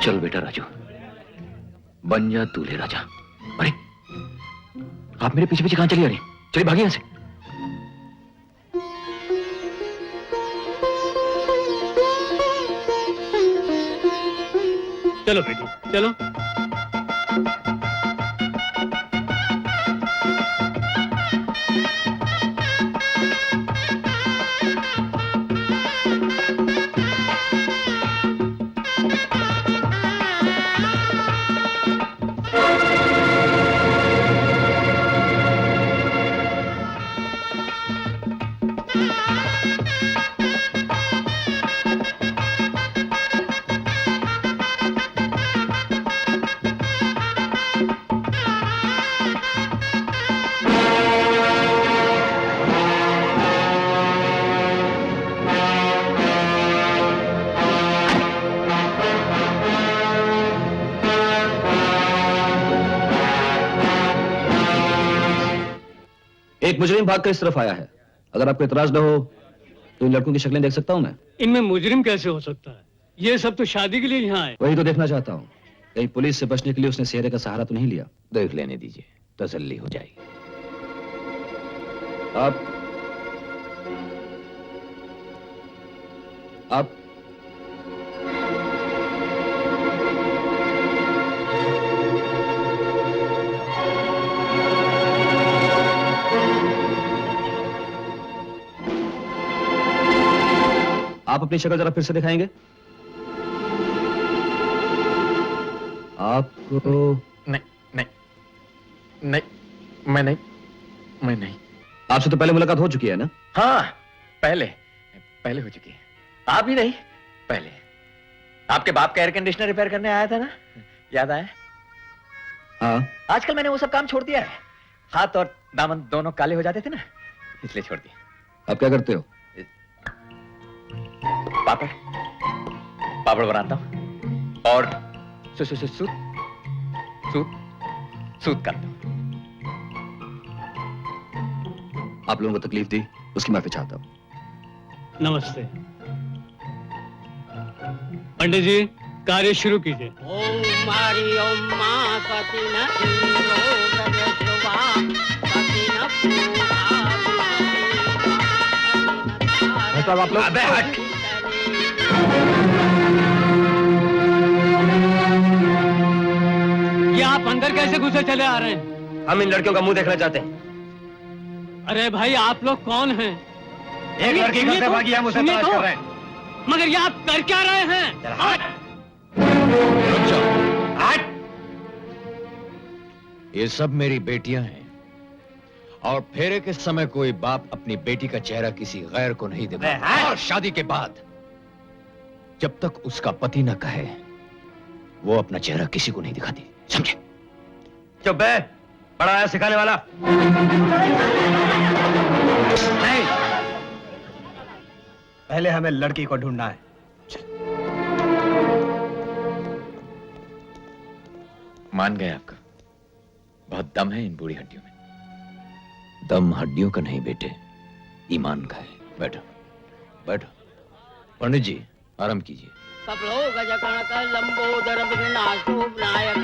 चल बेटा राजू, बन जा दूल्हे राजा। अरे आप मेरे पीछे पीछे कहां चली आ रही? चलिए भागिए यहां से। चलो बेटी चलो। एक मुजरिम भाग कर इस तरफ आया है। अगर आपको इतराज न हो तो इन लड़कों की शक्लें देख सकता हूं मैं? इनमें मुजरिम कैसे हो सकता है? ये सब तो शादी के लिए यहाँ आए। वही तो देखना चाहता हूं। कहीं पुलिस से बचने के लिए उसने सेहरे का सहारा तो नहीं लिया? देख लेने दीजिए, तसल्ली हो जाएगी। आप आप अपनी शक्ल जरा फिर से दिखाएंगे? आपको नहीं नहीं नहीं, मैं नहीं। आपसे तो पहले मुलाकात हो चुकी है ना? हाँ, पहले हो चुकी है। आप ही नहीं, पहले आपके बाप का एयर कंडीशनर रिपेयर करने आया था ना, याद आया? हाँ। आजकल मैंने वो सब काम छोड़ दिया है। हाथ और दामन दोनों काले हो जाते थे ना, इसलिए छोड़ दिया। आप क्या करते हो? पापड़ बनाता हूँ और सूत करता हूँ। आप लोगों को तकलीफ दी, उसकी माफी चाहता हूँ। नमस्ते पंडित जी, कार्य शुरू कीजिए। ओम मारी ओम मां पति न इंद्रो प्रदस्वा पति न पूजा आप लोग ये आप अंदर कैसे घुसे चले आ रहे हैं? हम इन लड़कियों का मुंह देखना चाहते हैं। अरे भाई आप लोग कौन हैं? एक लड़की सुनिए का तो, भागी हम उसे सुनिए तलाश तो। कर रहे हैं। मगर ये आप कर क्या रहे हैं? रुक जाओ। ये सब मेरी बेटियां हैं और फेरे के समय कोई बाप अपनी बेटी का चेहरा किसी गैर को नहीं दिखाता। और शादी के बाद जब तक उसका पति न कहे वो अपना चेहरा किसी को नहीं दिखाती, समझे? चुप है, बड़ा आया सिखाने वाला। नहीं, पहले हमें लड़की को ढूंढना है। मान गए आपका? बहुत दम है इन बूढ़ी हड्डियों में। दम हड्डियों का नहीं बेटे, ईमान का है। बैठो बैठो। पंडित जी आराम कीजिए। कपलो गजकणक लंबोदर विघ्नाशो विनायक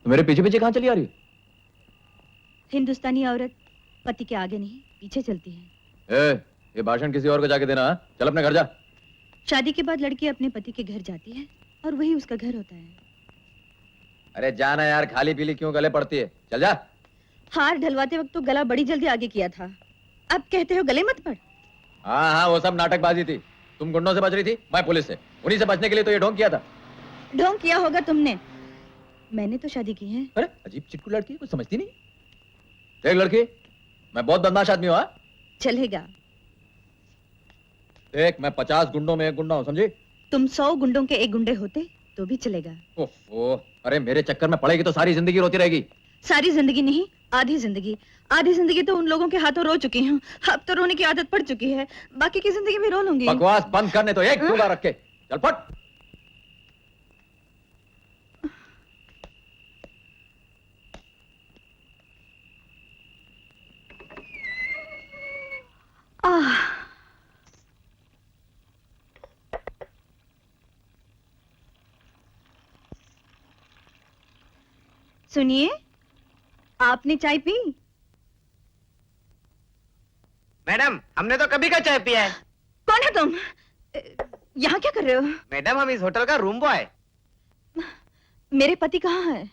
मेरे पीछे पीछे कहां चली आ रही है? हिंदुस्तानी औरत पति के आगे नहीं पीछे चलती है। ये भाषण किसी और को जाके देना। चल अपने घर जा। शादी के बाद लड़की अपने पति के घर जाती है और वही उसका घर होता है। अरे जाना यार, खाली पीली क्यों गले पड़ती है? चल जा। हार ढलवाते वक्त तो गला बड़ी जल्दी आगे किया था, अब कहते हो गले मत पड़। हाँ हाँ, वो सब नाटकबाजी थी। तुम गुंडों से बच रही थी, मैं पुलिस से। उन्हीं से बचने के लिए तो ये ढोंग किया था। ढोंग किया होगा तुमने, मैंने तो शादी की है। अरे अजीब चिटकू लड़की, कुछ समझती नहीं। देख लड़की, मैं बहुत बदमाश आदमी हूँ। चलेगा, देख, मैं 50 गुंडों में एक गुंडा हूँ, समझी? तुम 100 गुंडों के एक गुंडे होते तो भी चलेगा। ओफो, अरे मेरे चक्कर में पड़ेगी तो सारी जिंदगी रोती रहेगी। सारी जिंदगी नहीं, आधी जिंदगी। आधी जिंदगी तो उन लोगों के हाथों रो चुकी हूँ, अब तो रोने की आदत पड़ चुकी है, बाकी की जिंदगी में रो लूंगी। बकवास बंद करने तो एक टूला रख के चल फट। आह, सुनिए, आपने चाय पी? मैडम, हमने तो कभी का चाय पिया है। कौन है तुम? यहाँ क्या कर रहे हो? मैडम, हम इस होटल का रूम बॉय। मेरे पति कहाँ है?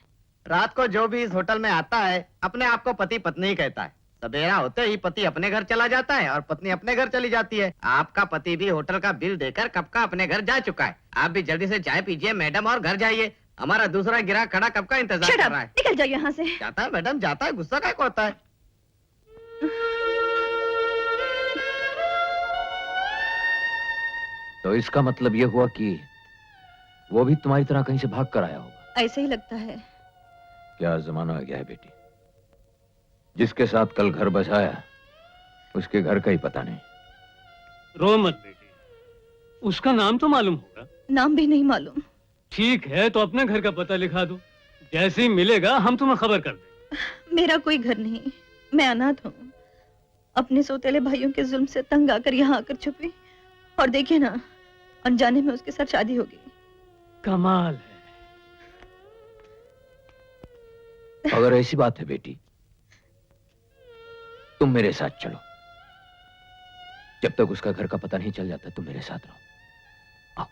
रात को जो भी इस होटल में आता है अपने आप को पति पत्नी ही कहता है। सवेरा होते ही पति अपने घर चला जाता है और पत्नी अपने घर चली जाती है। आपका पति भी होटल का बिल देकर कब का अपने घर जा चुका है। आप भी जल्दी से चाय पीजिए मैडम और घर जाइए। हमारा दूसरा ग्राहक खड़ा कब का इंतजार Shut कर up! रहा है। निकल जाओ यहाँ से। जाता है मैडम, जाता है। गुस्सा काय को होता है? तो इसका मतलब यह हुआ कि वो भी तुम्हारी तरह कहीं से भाग कर आया होगा। ऐसे ही लगता है। क्या जमाना आ गया है बेटी, जिसके साथ कल घर बसाया उसके घर का ही पता नहीं। रो मत बेटी, उसका नाम तो मालूम होगा। नाम भी नहीं मालूम। ठीक है, तो अपने घर का पता लिखा दो, जैसे ही मिलेगा हम तुम्हें खबर कर देंगे। मेरा कोई घर नहीं, मैं अनाथ हूँ। अपने सौतेले भाइयों के जुल्म से तंग आकर यहाँ आकर छुपी, और देखिए ना, अनजाने में उसके साथ शादी हो गई। कमाल है। अगर ऐसी बात है बेटी, तुम मेरे साथ चलो। जब तक उसका घर का पता नहीं चल जाता तुम मेरे साथ रहो। आओ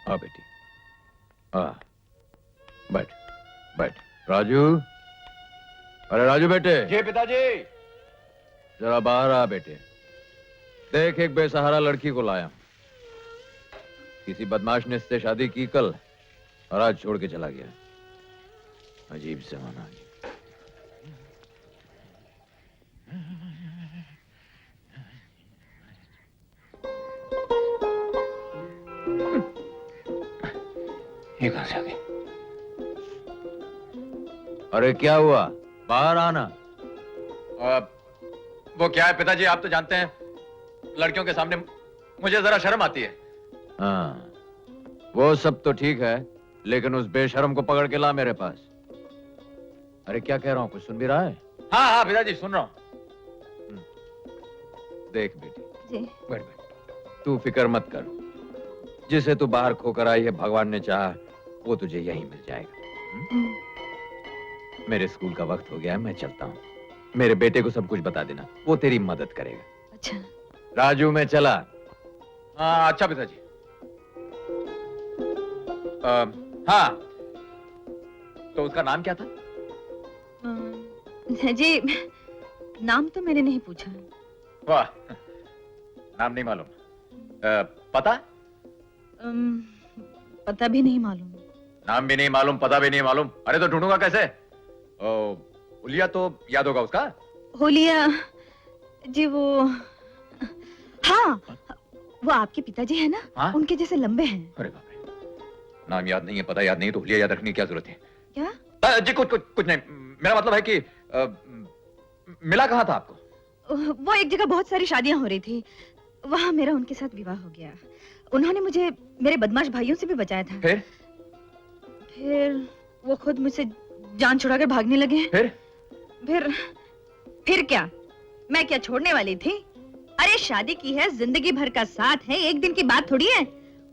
आओ बेटी, आ बैठ बैठ। राजू, अरे राजू बेटे। जी पिताजी। जरा बाहर आ बेटे। देख, एक बेसहारा लड़की को लाया। किसी बदमाश ने इससे शादी की कल और आज छोड़ के चला गया। अजीब जमाना है। ये कहां से आ गई? अरे क्या हुआ? बाहर आना। वो क्या है पिताजी, आप तो जानते हैं लड़कियों के सामने मुझे जरा शर्म आती है। हाँ, वो सब तो ठीक है, लेकिन उस बेशर्म को पकड़ के ला मेरे पास। अरे क्या कह रहा हूं, कुछ सुन भी रहा है? हाँ हाँ पिताजी, सुन रहा हूं। देख बेटी, जी। बैठ बैठ। तू फिक्र मत कर, जिसे तू बाहर खोकर आई है भगवान ने चाहा वो तुझे यहीं मिल जाएगा। मेरे स्कूल का वक्त हो गया है, मैं चलता हूँ। मेरे बेटे को सब कुछ बता देना, वो तेरी मदद करेगा। अच्छा। राजू, मैं चला। हाँ अच्छा पिताजी। हाँ, तो उसका नाम क्या था? जी, नाम तो मैंने नहीं पूछा। वाह, नाम नहीं मालूम। पता? पता भी नहीं मालूम। नाम भी नहीं मालूम, पता भी नहीं मालूम। अरे तो ढूंढूंगा कैसे? उलिया तो याद होगा उसका। होलिया जी, वो हाँ, वो आपके पिताजी है ना? हाँ? उनके जैसे लंबे हैं। अरे बाप रे, नाम याद नहीं है, पता याद नहीं, तो हुलिया याद रखने की क्या जरूरत है? क्या? जी कुछ नहीं। मेरा मतलब है कि मिला कहाँ था आपको? वो एक जगह बहुत सारी शादियां हो रही थी, वहां मेरा उनके साथ विवाह हो गया। उन्होंने मुझे मेरे बदमाश भाइयों से भी बचाया था। फिर वो खुद मुझसे जान छुड़ाकर भागने लगे। फिर क्या? मैं क्या छोड़ने वाली थी? अरे शादी की है, जिंदगी भर का साथ है, एक दिन की बात थोड़ी है।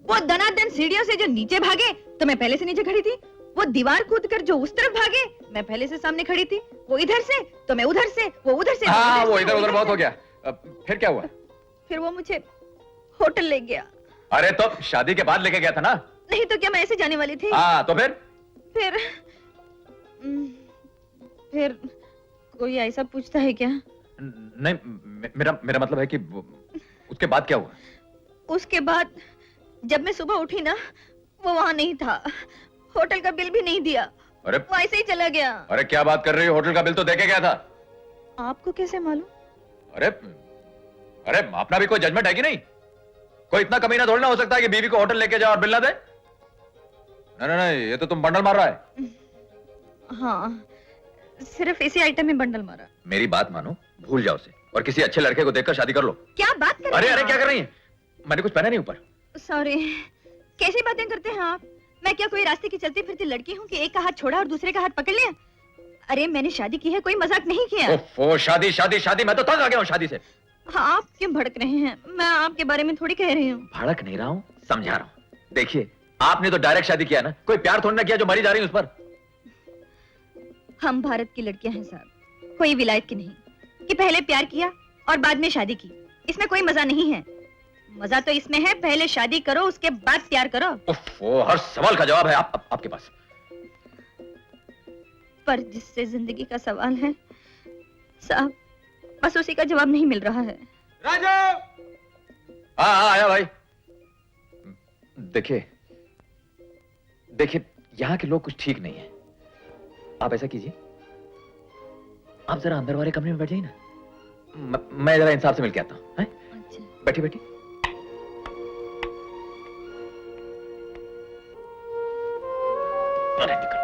वो दनादन सीढ़ियों से जो नीचे भागे तो मैं पहले से नीचे खड़ी थी। वो दीवार कूद कर जो उस तरफ भागे, मैं पहले से सामने खड़ी थी। वो इधर से तो मैं उधर से, वो उधर से। हाँ, वो इधर उधर बहुत हो गया। फिर क्या हुआ? फिर वो मुझे होटल ले गया। अरे तो शादी के बाद लेके गया था ना? नहीं तो क्या मैं ऐसे जाने वाली थी? हाँ, तो फिर कोई ऐसा पूछता है क्या? नहीं, मेरा मतलब है कि उसके बाद क्या हुआ? उसके बाद जब मैं सुबह उठी ना, वो वहां नहीं था। होटल का बिल भी नहीं दिया। अरे वो ऐसे ही चला गया। अरे क्या बात कर रही हो, होटल का बिल तो देके गया था। आपको कैसे मालूम? अरे अपना भी कोई जजमेंट है कि नहीं? कोई इतना कमीना थोड़ी ना हो सकता है कि बीवी को होटल लेके जाओ और बिल ना दे। नहीं नहीं नहीं, ये तो तुम बंडल मार रहा है। हाँ, सिर्फ इसी आइटम में बंडल मारा। मेरी बात मानो, भूल जाओ उसे और किसी अच्छे लड़के को देखकर शादी कर लो। क्या बात कर अरे रहे अरे हैं क्या कर रही हैं? मैंने कुछ पहना नहीं ऊपर। सॉरी, कैसी बातें करते हैं आप? मैं क्या कोई रास्ते की चलती फिरती लड़की हूँ कि एक का हाथ छोड़ा और दूसरे का हाथ पकड़ लिया? अरे मैंने शादी की है, कोई मजाक नहीं किया। ओफो, शादी शादी शादी, मैं तो तंग आ गया हूँ शादी से। हाँ, आप क्यों भड़क रहे हैं? मैं आपके बारे में थोड़ी कह रही हूँ। भड़क नहीं रहा हूँ, समझा रहा हूँ। देखिए, आपने तो डायरेक्ट शादी किया ना, कोई प्यार थोड़ी ना किया जो मरी जा रही है उस पर। हम भारत की लड़कियां हैं साहब, कोई विलायत की नहीं कि पहले प्यार किया और बाद में शादी की। इसमें कोई मजा नहीं है। मजा तो इसमें है पहले शादी करो उसके बाद प्यार करो। ओफो, हर सवाल का जवाब है आपके पास। पर जिससे जिंदगी का सवाल है साहब, बस उसी का जवाब नहीं मिल रहा है। राजू! हाँ आया भाई। देखिए देखिए, यहाँ के लोग कुछ ठीक नहीं है। आप ऐसा कीजिए, आप जरा अंदर वाले कमरे में बैठ जाइए ना। मैं जरा इंसाफ से मिल के आता हूँ। अच्छा। बैठी बैठी। अरे निकल।